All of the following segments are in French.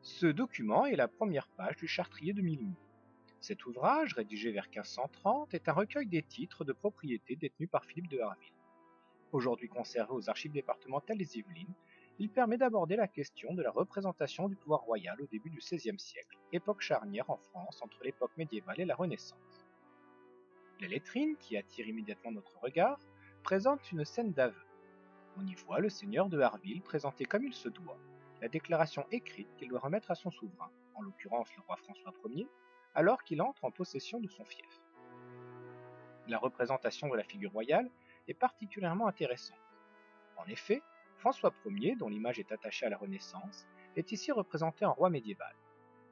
Ce document est la première page du Chartrier de Milmont. Cet ouvrage, rédigé vers 1530, est un recueil des titres de propriété détenus par Philippe de Harville. Aujourd'hui conservé aux archives départementales des Yvelines, il permet d'aborder la question de la représentation du pouvoir royal au début du XVIe siècle, époque charnière en France entre l'époque médiévale et la Renaissance. La lettrine, qui attire immédiatement notre regard, présente une scène d'aveu. On y voit le seigneur de Harville présenter comme il se doit la déclaration écrite qu'il doit remettre à son souverain, en l'occurrence le roi François Ier, alors qu'il entre en possession de son fief. La représentation de la figure royale est particulièrement intéressante. En effet, François Ier, dont l'image est attachée à la Renaissance, est ici représenté en roi médiéval.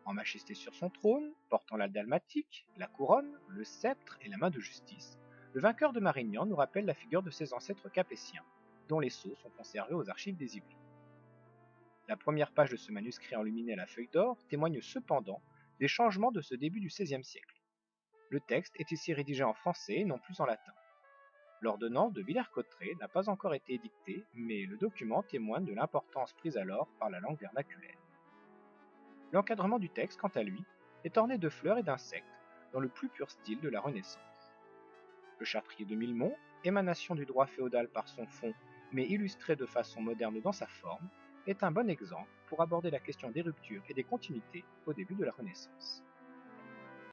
En majesté sur son trône, portant la dalmatique, la couronne, le sceptre et la main de justice, le vainqueur de Marignan nous rappelle la figure de ses ancêtres capétiens, dont les sceaux sont conservés aux archives des Yvelines. La première page de ce manuscrit enluminé à la feuille d'or témoigne cependant des changements de ce début du XVIe siècle. Le texte est ici rédigé en français et non plus en latin. L'ordonnance de Villers-Cotterêts n'a pas encore été édictée, mais le document témoigne de l'importance prise alors par la langue vernaculaire. L'encadrement du texte, quant à lui, est orné de fleurs et d'insectes, dans le plus pur style de la Renaissance. Le Chartrier de Milmont, émanation du droit féodal par son fond, mais illustré de façon moderne dans sa forme, est un bon exemple pour aborder la question des ruptures et des continuités au début de la Renaissance.